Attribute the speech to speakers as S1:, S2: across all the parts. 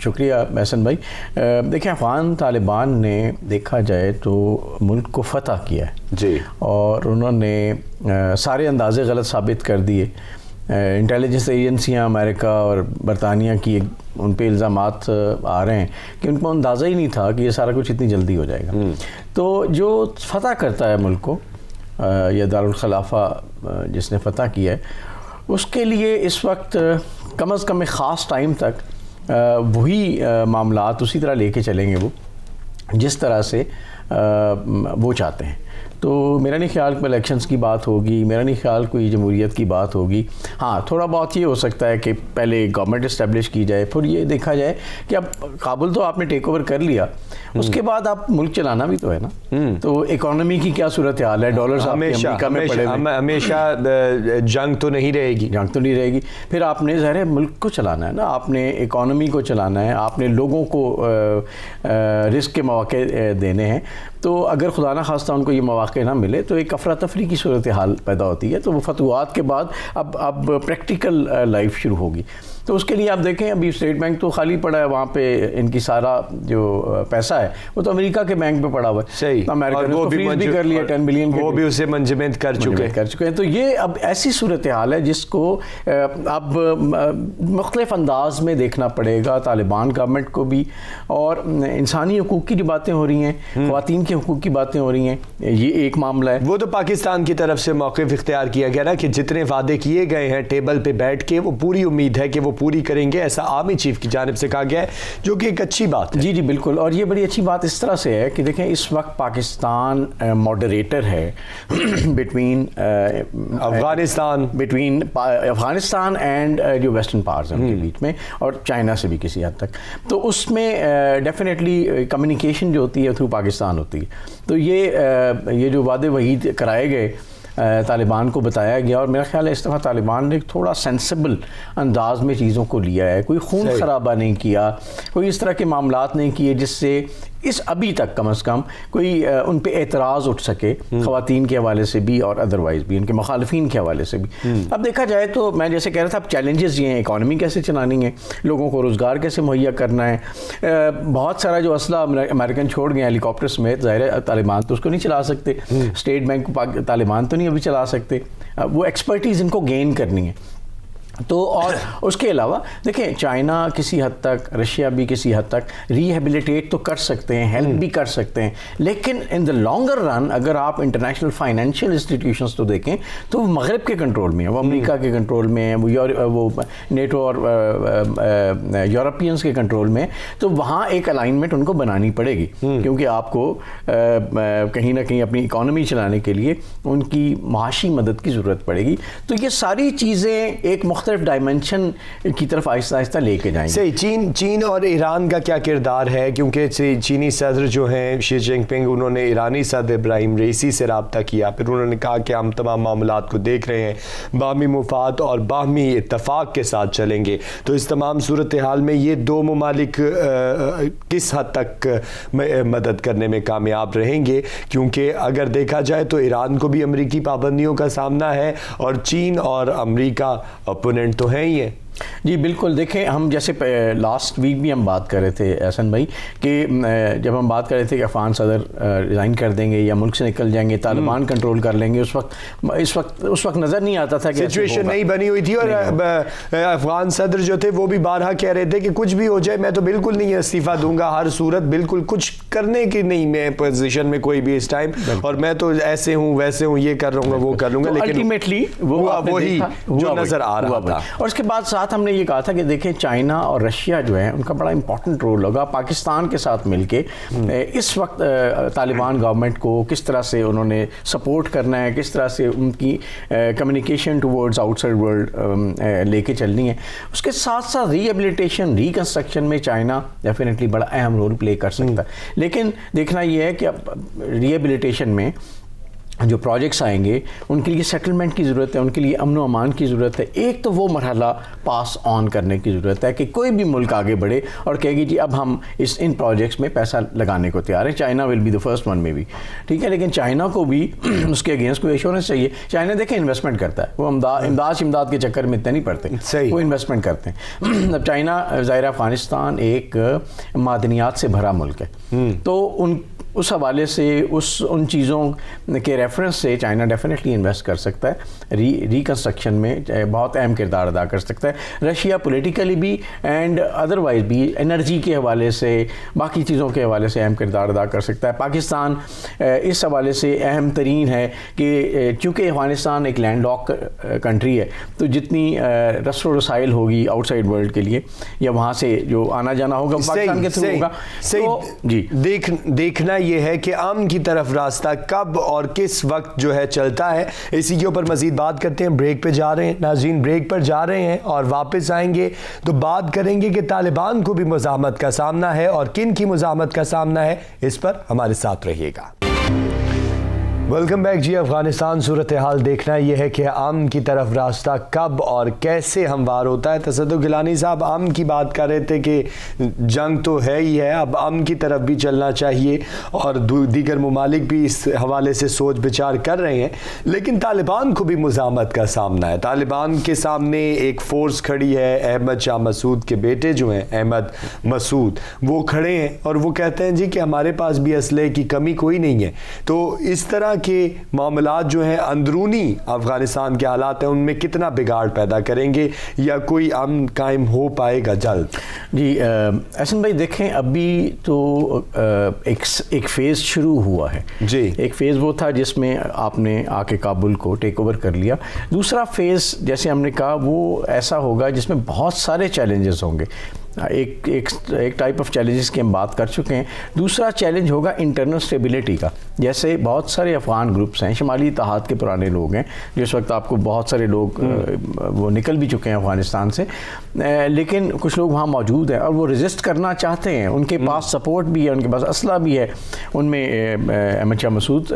S1: شکریہ احسن بھائی. دیکھیں افغان طالبان نے دیکھا جائے تو ملک کو فتح کیا ہے
S2: جی,
S1: اور انہوں نے سارے اندازے غلط ثابت کر دیے. انٹیلیجنس ایجنسیاں امریکہ اور برطانیہ کی ان پہ الزامات آ رہے ہیں کہ ان کو اندازہ ہی نہیں تھا کہ یہ سارا کچھ اتنی جلدی ہو جائے گا. تو جو فتح کرتا ہے ملک کو یا دارالخلافہ جس نے فتح کیا ہے, اس کے لیے اس وقت کم از کم ایک خاص ٹائم تک وہی معاملات اسی طرح لے کے چلیں گے وہ جس طرح سے وہ چاہتے ہیں. تو میرا نہیں خیال کوئی الیکشنز کی بات ہوگی, میرا نہیں خیال کوئی جمہوریت کی بات ہوگی. ہاں تھوڑا بہت یہ ہو سکتا ہے کہ پہلے گورنمنٹ اسٹیبلش کی جائے, پھر یہ دیکھا جائے کہ اب کابل تو آپ نے ٹیک اوور کر لیا, اس کے بعد آپ ملک چلانا بھی تو ہے نا. تو اکانومی کی کیا صورتحال ہے, ڈالرز امریکہ میں پڑے ہوئے,
S2: ہمیشہ جنگ تو نہیں رہے گی,
S1: جنگ تو نہیں رہے گی. پھر آپ نے ظاہر ہے ملک کو چلانا ہے نا, آپ نے اکانومی کو چلانا ہے, آپ نے لوگوں کو رزق کے مواقع دینے ہیں. تو اگر خدا نہ خواستہ ان کو یہ مواقع نہ ملے تو ایک افراتفری کی صورتحال پیدا ہوتی ہے. تو وہ فتوحات کے بعد اب پریکٹیکل لائف شروع ہوگی. تو اس کے لیے آپ دیکھیں ابھی اسٹیٹ بینک تو خالی پڑا ہے, وہاں پہ ان کی سارا جو پیسہ ہے وہ تو امریکہ کے بینک پہ پڑا ہوا ہے.
S2: صحیح,
S1: امریکہ نے اس کو فریز بھی کر لیا 10 بلین,
S2: وہ بھی اسے منجمد کر چکے ہیں.
S1: تو یہ اب ایسی صورتحال ہے جس کو اب مختلف انداز میں دیکھنا پڑے گا طالبان گورنمنٹ کو بھی. اور انسانی حقوق کی جو باتیں ہو رہی ہیں, خواتین کے حقوق کی باتیں ہو رہی ہیں, یہ ایک معاملہ ہے.
S2: وہ تو پاکستان کی طرف سے موقف اختیار کیا گیا نا کہ جتنے وعدے کیے گئے ہیں ٹیبل پہ بیٹھ کے وہ پوری امید ہے کہ وہ پوری کریں گے, ایسا آرمی چیف کی جانب سے کہا گیا ہے, جو کہ ایک اچھی بات ہے.
S1: جی بالکل. اور یہ بڑی اچھی بات اس طرح سے ہے کہ دیکھیں اس وقت پاکستان ماڈریٹر ہے بٹوین افغانستان اینڈ جو ویسٹرن پاورز ہیں ان کے بیچ میں, اور چائنا سے بھی کسی حد تک. تو اس میں ڈیفینیٹلی کمیونیکیشن جو ہوتی ہے تھرو پاکستان ہوتی ہے. تو یہ جو وعدے وعید کرائے گئے طالبان کو بتایا گیا, اور میرا خیال ہے اس دفعہ طالبان نے تھوڑا سینسیبل انداز میں چیزوں کو لیا ہے, کوئی خون خرابہ نہیں کیا, کوئی اس طرح کے معاملات نہیں کیے جس سے اس ابھی تک کم از کم کوئی ان پہ اعتراض اٹھ سکے, خواتین کے حوالے سے بھی اور ادروائز بھی, ان کے مخالفین کے حوالے سے بھی. اب دیکھا جائے تو میں جیسے کہہ رہا تھا, اب چیلنجز یہ ہیں, اکانومی کیسے چلانی ہے, لوگوں کو روزگار کیسے مہیا کرنا ہے. بہت سارا جو اسلحہ امریکن چھوڑ گئے ہیلی کاپٹر سمیت, ظاہر ہے طالبان تو اس کو نہیں چلا سکتے, اسٹیٹ بینک کو طالبان تو نہیں ابھی چلا سکتے, وہ ایکسپرٹیز ان کو گین کرنی ہے. تو اور اس کے علاوہ دیکھیں چائنا کسی حد تک, رشیا بھی کسی حد تک ریہیبلیٹیٹ تو کر سکتے ہیں, ہیلپ بھی کر سکتے ہیں, لیکن ان دا لانگر رن اگر آپ انٹرنیشنل فائنینشیل انسٹیٹیوشنز تو دیکھیں تو وہ مغرب کے کنٹرول میں ہیں, وہ امریکہ کے کنٹرول میں ہیں, وہ نیٹو اور یورپینز کے کنٹرول میں. تو وہاں ایک الائنمنٹ ان کو بنانی پڑے گی, کیونکہ آپ کو کہیں نہ کہیں اپنی اکانومی چلانے کے لیے ان کی معاشی مدد کی ضرورت پڑے گی. تو یہ ساری چیزیں ایک مختلف ڈائمنشن کی طرف آہستہ آہستہ لے کے جائیں گے.
S2: صحیح. چین اور ایران کا کیا کردار ہے, کیونکہ چینی صدر جو ہیں شی جن پنگ, انہوں نے ایرانی صدر ابراہیم رئیسی سے رابطہ کیا, پھر انہوں نے کہا کہ ہم تمام معاملات کو دیکھ رہے ہیں, باہمی مفاد اور باہمی اتفاق کے ساتھ چلیں گے. تو اس تمام صورتحال میں یہ دو ممالک کس حد تک مدد کرنے میں کامیاب رہیں گے, کیونکہ اگر دیکھا جائے تو ایران کو بھی امریکی پابندیوں کا سامنا ہے, اور چین اور امریکہ اپوننٹ تو ہیں ہی ہیں.
S1: جی بالکل. دیکھیں ہم جیسے لاسٹ ویک بھی ہم بات کر رہے تھے احسن بھائی کہ جب ہم بات کر رہے تھے کہ افغان صدر ریزائن کر دیں گے یا ملک سے نکل جائیں گے, طالبان کنٹرول کر لیں گے, اس وقت نظر نہیں آتا تھا کہ
S2: سچویشن نہیں بنی ہوئی تھی. اور افغان صدر جو تھے وہ بھی بارہا کہہ رہے تھے کہ کچھ بھی ہو جائے میں تو بالکل نہیں استعفیٰ دوں گا, ہر صورت بالکل کچھ کرنے کی نہیں میں پوزیشن میں کوئی بھی اس ٹائم, اور میں تو ایسے ہوں ویسے ہوں, یہ کر رہوں گا وہ کر لوں گا. لیکن
S1: الٹیمیٹلی
S2: وہی جو نظر آ رہا تھا.
S1: اور اس کے بعد ساتھ ہم نے یہ کہا تھا کہ دیکھیں چائنا اور رشیا جو ہے ان کا بڑا امپورٹنٹ رول ہوگا پاکستان کے ساتھ مل کے اس وقت طالبان گورنمنٹ کو کس طرح سے انہوں نے سپورٹ کرنا ہے, کس طرح سے ان کی communication towards out side world لے کے چلنی ہے. اس کے ساتھ ساتھ ری ایبلیٹیشن ریکنسٹرکشن میں چائنا ڈیفینیٹلی بڑا اہم رول پلے کر سکتا ہے. لیکن دیکھنا یہ ہے کہ اب ری ایبلیٹیشن میں جو پروجیکٹس آئیں گے ان کے لیے سیٹلمنٹ کی ضرورت ہے, ان کے لیے امن و امان کی ضرورت ہے. ایک تو وہ مرحلہ پاس آن کرنے کی ضرورت ہے کہ کوئی بھی ملک آگے بڑھے اور کہے گی جی اب ہم ان پروجیکٹس میں پیسہ لگانے کو تیار ہیں. China will be the first one میں بھی, ٹھیک ہے, لیکن چائنا کو بھی اس کے اگینسٹ کوئی ایشورنس چاہیے. چائنا دیکھیں انویسٹمنٹ کرتا ہے, وہ امداد کے چکر میں اتنے نہیں پڑتے, وہ انویسٹمنٹ کرتے ہیں. اب چائنا ظاہر افغانستان ایک معدنیات سے بھرا ملک ہے, تو اس حوالے سے ان چیزوں کے ریفرنس سے چائنا ڈیفینیٹلی انویسٹ کر سکتا ہے, ریکنسٹرکشن میں بہت اہم کردار ادا کر سکتا ہے. رشیا پولیٹیکلی بھی اینڈ ادروائز بھی انرجی کے حوالے سے, باقی چیزوں کے حوالے سے اہم کردار ادا کر سکتا ہے. پاکستان اس حوالے سے اہم ترین ہے کہ چونکہ افغانستان ایک لینڈ لاک کنٹری ہے, تو جتنی رسل و رسائل ہوگی آؤٹ سائڈ ورلڈ کے لیے یا وہاں سے جو آنا جانا ہوگا پاکستان کے تھرو ہوگا.
S2: جی دیکھنا یہ ہے کہ امن کی طرف راستہ کب اور کس وقت جو ہے چلتا ہے. اسی کے اوپر مزید بات کرتے ہیں. بریک پہ جا رہے ہیں ناظرین, بریک پر جا رہے ہیں اور واپس آئیں گے تو بات کریں گے کہ طالبان کو بھی مزاحمت کا سامنا ہے اور کن کی مزاحمت کا سامنا ہے, اس پر ہمارے ساتھ رہیے گا. Welcome back. جی افغانستان صورتحال دیکھنا یہ ہے کہ امن کی طرف راستہ کب اور کیسے ہموار ہوتا ہے. تصدق گیلانی صاحب امن کی بات کر رہے تھے کہ جنگ تو ہے ہی ہے, اب امن کی طرف بھی چلنا چاہیے اور دیگر ممالک بھی اس حوالے سے سوچ بچار کر رہے ہیں, لیکن طالبان کو بھی مزاحمت کا سامنا ہے. طالبان کے سامنے ایک فورس کھڑی ہے, احمد شاہ مسعود کے بیٹے جو ہیں احمد مسعود, وہ کھڑے ہیں اور وہ کہتے ہیں جی کہ ہمارے پاس بھی اسلحے کی کمی کوئی نہیں ہے. تو اس طرح کے معاملات جو ہیں اندرونی افغانستان کے حالات ہیں, ان میں کتنا بگاڑ پیدا کریں گے یا کوئی امن قائم ہو پائے گا جلد؟
S1: جی احسن بھائی دیکھیں, ابھی تو ایک فیز شروع ہوا ہے.
S2: جی
S1: ایک فیز وہ تھا جس میں آپ نے آ کے کابل کو ٹیک اوور کر لیا. دوسرا فیز جیسے ہم نے کہا وہ ایسا ہوگا جس میں بہت سارے چیلنجز ہوں گے. ایک ٹائپ آف چیلنجز کی ہم بات کر چکے ہیں. دوسرا چیلنج ہوگا انٹرنل اسٹیبلٹی کا. جیسے بہت سارے افغان گروپس ہیں, شمالی اتحاد کے پرانے لوگ ہیں, جس وقت آپ کو بہت سارے لوگ وہ نکل بھی چکے ہیں افغانستان سے, لیکن کچھ لوگ وہاں موجود ہیں اور وہ ریزسٹ کرنا چاہتے ہیں. ان کے پاس سپورٹ بھی ہے, ان کے پاس اسلحہ بھی ہے. ان میں احمد شاہ مسعود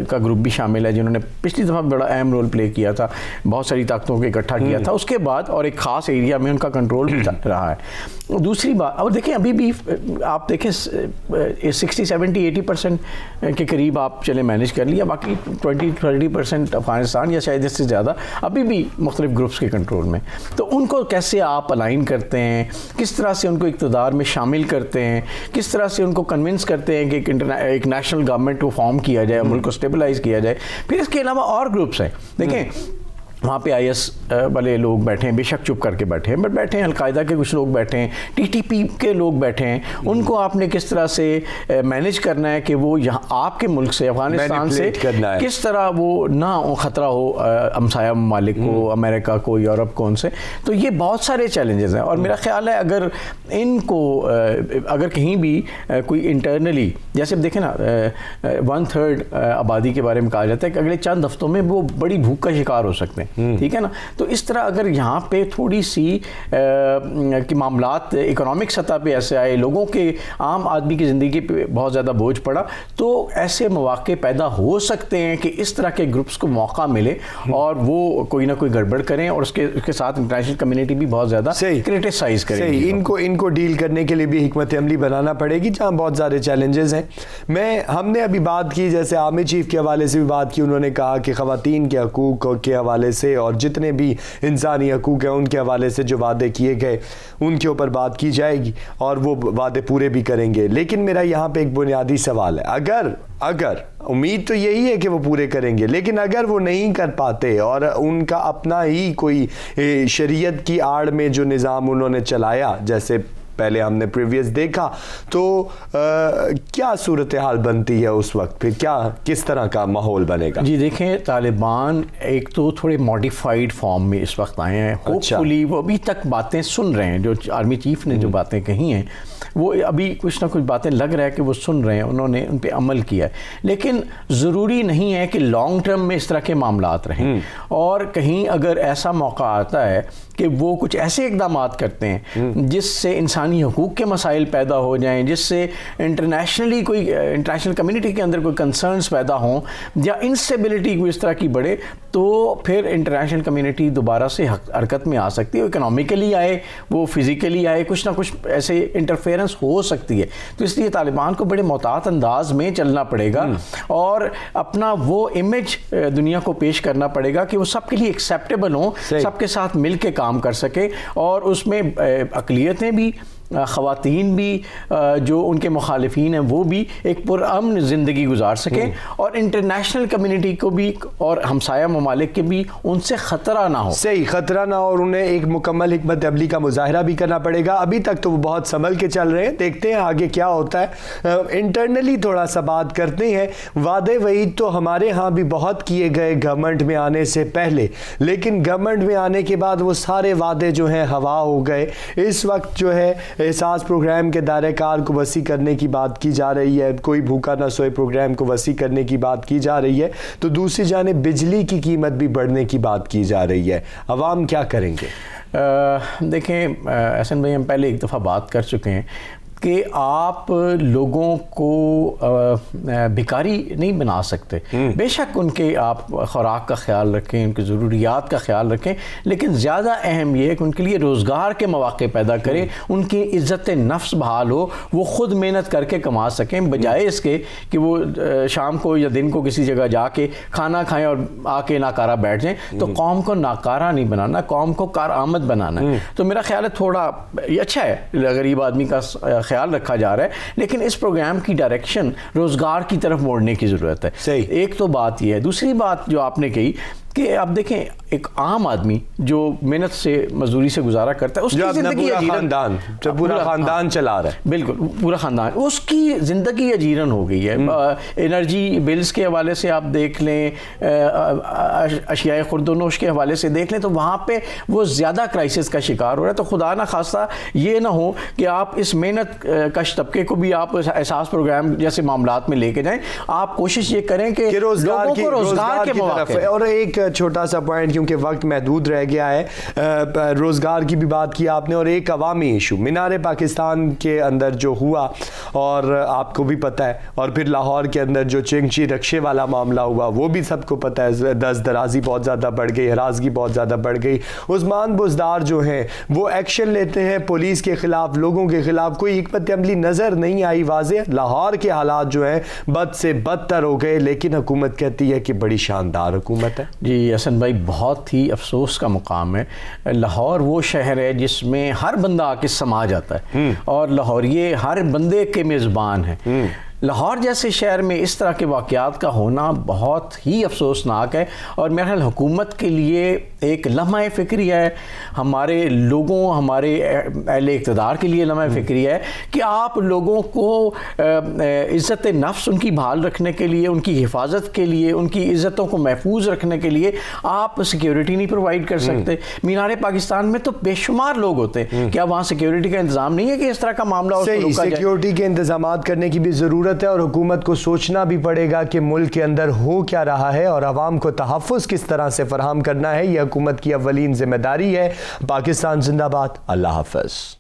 S1: کا گروپ بھی شامل ہے جنہوں نے پچھلی دفعہ بڑا اہم رول پلے کیا تھا, بہت ساری طاقتوں کو اکٹھا کیا تھا اس کے بعد, اور ایک خاص ایریا میں ان کا کنٹرول بھی رہا ہے. دوسری بات, اور دیکھیں ابھی بھی آپ دیکھیں 60-70-80% کے قریب آپ چلیں مینیج کر لیا, باقی 20-30% افغانستان یا شاید اس سے زیادہ ابھی بھی مختلف گروپس کے کنٹرول میں. تو ان کو کیسے آپ الائن کرتے ہیں, کس طرح سے ان کو اقتدار میں شامل کرتے ہیں, کس طرح سے ان کو کنونس کرتے ہیں کہ ایک نیشنل گورنمنٹ کو فارم کیا جائے, ملک کو اسٹیبلائز کیا جائے. پھر اس کے علاوہ اور گروپس ہیں. دیکھیں وہاں پہ آئی ایس والے لوگ بیٹھے ہیں, بے شک چپ کر کے بیٹھے ہیں, بٹ بیٹھے ہیں. القاعدہ کے کچھ لوگ بیٹھے ہیں, ٹی ٹی پی کے لوگ بیٹھے ہیں. ان کو آپ نے کس طرح سے مینیج کرنا ہے کہ وہ یہاں آپ کے ملک سے, افغانستان سے کس طرح وہ نہ خطرہ ہو ہمسایہ ممالک کو, امریکہ کو, یورپ کو, ان سے. تو یہ بہت سارے چیلنجز ہیں, اور میرا خیال ہے اگر ان کو اگر کہیں بھی کوئی انٹرنلی, جیسے دیکھیں نا 1/3 آبادی کے بارے میں کہا جاتا ہے کہ اگلے چند ہفتوں میں وہ بڑی بھوک کا شکار ہو سکتے ہیں, ٹھیک ہے نا. تو اس طرح اگر یہاں پہ تھوڑی سی کہ معاملات اکنامک سطح پہ ایسے آئے, لوگوں کے عام آدمی کی زندگی پہ بہت زیادہ بوجھ پڑا, تو ایسے مواقع پیدا ہو سکتے ہیں کہ اس طرح کے گروپس کو موقع ملے اور وہ کوئی نہ کوئی گڑبڑ کریں, اور اس کے ساتھ انٹرنیشنل کمیونٹی بھی بہت زیادہ کرٹیسائز کرے.
S2: ان کو ڈیل کرنے کے لیے بھی حکمت عملی بنانا پڑے گی, جہاں بہت سارے چیلنجز ہیں. ہم نے ابھی بات کی, جیسے عامر چیف کے حوالے سے بھی بات کی, انہوں نے کہا کہ خواتین کے حقوق کے حوالے سے اور جتنے بھی انسانی حقوق ہیں ان کے حوالے سے جو وعدے کیے گئے ان کے اوپر بات کی جائے گی اور وہ وعدے پورے بھی کریں گے. لیکن میرا یہاں پہ ایک بنیادی سوال ہے, اگر امید تو یہی ہے کہ وہ پورے کریں گے, لیکن اگر وہ نہیں کر پاتے اور ان کا اپنا ہی کوئی شریعت کی آڑ میں جو نظام انہوں نے چلایا, جیسے پہلے ہم نے پریویس دیکھا, تو کیا صورتحال بنتی ہے اس وقت, پھر کس طرح کا ماحول بنے گا؟
S1: جی دیکھیں, طالبان ایک تو تھوڑے ماڈیفائڈ فارم میں اس وقت آئے ہیں. ہوپفلی وہ ابھی تک باتیں سن رہے ہیں, جو آرمی چیف نے جو باتیں کہی ہیں وہ ابھی کچھ نہ کچھ باتیں لگ رہا ہے کہ وہ سن رہے ہیں, انہوں نے ان پہ عمل کیا ہے. لیکن ضروری نہیں ہے کہ لانگ ٹرم میں اس طرح کے معاملات رہیں, اور کہیں اگر ایسا موقع آتا ہے کہ وہ کچھ ایسے اقدامات کرتے ہیں جس سے انسانی انسانی حقوق کے مسائل پیدا ہو جائیں، جس سے انٹرنیشنلی کوئی انٹرنیشنل کمیونٹی کے اندر کوئی کنسرنس پیدا ہوں یا انسٹیبلٹی کوئی اس طرح کی بڑھے، تو پھر انٹرنیشنل کمیونٹی دوبارہ سے حرکت میں آ سکتی ہے، اکنامکلی آئے، وہ فزیکلی آئے، کچھ نہ کچھ ایسے انٹرفیئرنس ہو سکتی ہے۔ تو اس لیے طالبان کو بڑے محتاط انداز میں چلنا پڑے گا اور اپنا وہ امیج دنیا کو پیش کرنا پڑے گا کہ وہ سب کے لیے ایکسیپٹیبل ہوں، سب کے ساتھ مل کے کام کر سکے، اور اس میں اقلیتیں بھی، خواتین بھی، جو ان کے مخالفین ہیں وہ بھی ایک پرامن زندگی گزار سکیں، اور انٹرنیشنل کمیونٹی کو بھی اور ہمسایہ ممالک کے بھی ان سے خطرہ نہ ہو۔
S2: صحیح، خطرہ نہ ہو، اور انہیں ایک مکمل حکمت عملی کا مظاہرہ بھی کرنا پڑے گا۔ ابھی تک تو وہ بہت سنبھل کے چل رہے ہیں، دیکھتے ہیں آگے کیا ہوتا ہے۔ انٹرنلی تھوڑا سا بات کرتے ہیں۔ وعدے وعید تو ہمارے ہاں بھی بہت کیے گئے گورنمنٹ میں آنے سے پہلے، لیکن گورنمنٹ میں آنے کے بعد وہ سارے وعدے جو ہیں ہوا ہو گئے۔ اس وقت جو ہے احساس پروگرام کے دائرہ کار کو وسیع کرنے کی بات کی جا رہی ہے، کوئی بھوکا نہ سوئے پروگرام کو وسیع کرنے کی بات کی جا رہی ہے، تو دوسری جانب بجلی کی قیمت بھی بڑھنے کی بات کی جا رہی ہے۔ عوام کیا کریں گے؟
S1: دیکھیں احسن بھائی، ہم پہلے ایک دفعہ بات کر چکے ہیں کہ آپ لوگوں کو بھکاری نہیں بنا سکتے۔ بے شک ان کے آپ خوراک کا خیال رکھیں، ان کی ضروریات کا خیال رکھیں، لیکن زیادہ اہم یہ ہے کہ ان کے لیے روزگار کے مواقع پیدا کریں، ان کی عزت نفس بحال ہو، وہ خود محنت کر کے کما سکیں، بجائے اس کے کہ وہ شام کو یا دن کو کسی جگہ جا کے کھانا کھائیں اور آ کے ناکارہ بیٹھ جائیں۔ تو قوم کو ناکارہ نہیں بنانا، قوم کو کارآمد بنانا ہے۔ تو میرا خیال ہے تھوڑا یہ اچھا ہے، غریب آدمی کا خیال رکھا جا رہا ہے، لیکن اس پروگرام کی ڈائریکشن روزگار کی طرف موڑنے کی ضرورت ہے۔
S2: صحیح۔
S1: ایک تو بات یہ ہے، دوسری بات جو آپ نے کہی کہ آپ دیکھیں ایک عام آدمی جو محنت سے مزدوری سے گزارا کرتا ہے، اس کی زندگی
S2: پورا خاندان چلا رہا ہے،
S1: بالکل پورا خاندان، اس کی زندگی اجیرن ہو گئی ہے۔ انرجی بلز کے حوالے سے آپ دیکھ لیں، اشیاء خورد و نوش کے حوالے سے دیکھ لیں، تو وہاں پہ وہ زیادہ کرائسس کا شکار ہو رہا ہے۔ تو خدا نہ خواستہ یہ نہ ہو کہ آپ اس محنت کش طبقے کو بھی آپ احساس پروگرام جیسے معاملات میں لے کے جائیں۔ آپ کوشش یہ کریں کہ لوگوں کو روزگار کے مواقع۔
S2: اور ایک چھوٹا سا پوائنٹ، کیونکہ وقت محدود رہ گیا ہے، روزگار کی بھی بات کی آپ نے، اور ایک عوامی ایشو مینار پاکستان کے اندر جو ہوا، اور آپ کو بھی پتہ ہے، اور پھر لاہور کے اندر جو چنگچی رکشے والا معاملہ ہوا وہ بھی سب کو پتہ ہے، دست درازی بہت زیادہ بڑھ گئی، ہراسگی بہت زیادہ بڑھ گئی۔ عثمان بزدار جو ہیں وہ ایکشن لیتے ہیں پولیس کے خلاف، لوگوں کے خلاف، کوئی حکمت عملی نظر نہیں آئی واضح۔ لاہور کے حالات جو ہیں بد سے بدتر ہو گئے، لیکن حکومت کہتی ہے کہ بڑی شاندار حکومت ہے۔
S1: جی حسن بھائی، بہت ہی افسوس کا مقام ہے۔ لاہور وہ شہر ہے جس میں ہر بندہ آ کے سما جاتا ہے، اور لاہوریے ہر بندے کے میزبان ہیں۔ لاہور جیسے شہر میں اس طرح کے واقعات کا ہونا بہت ہی افسوسناک ہے، اور میرا خیال حکومت کے لیے ایک لمحہ فکری ہے، ہمارے لوگوں، ہمارے اہل اقتدار کے لیے لمحہ فکری ہے کہ آپ لوگوں کو عزت نفس ان کی بحال رکھنے کے لیے، ان کی حفاظت کے لیے، ان کی عزتوں کو محفوظ رکھنے کے لیے آپ سیکیورٹی نہیں پرووائڈ کر سکتے۔ مینار پاکستان میں تو بے شمار لوگ ہوتے ہیں، کیا وہاں سیکیورٹی کا انتظام نہیں ہے کہ اس طرح کا معاملہ ہو؟
S2: صحیح، سیکیورٹی کے انتظامات کرنے کی بھی ضرورت ہے، اور حکومت کو سوچنا بھی پڑے گا کہ ملک کے اندر ہو کیا رہا ہے اور عوام کو تحفظ کس طرح سے فراہم کرنا ہے۔ یہ حکومت کی اولین ذمہ داری ہے۔ پاکستان زندہ باد۔ اللہ حافظ۔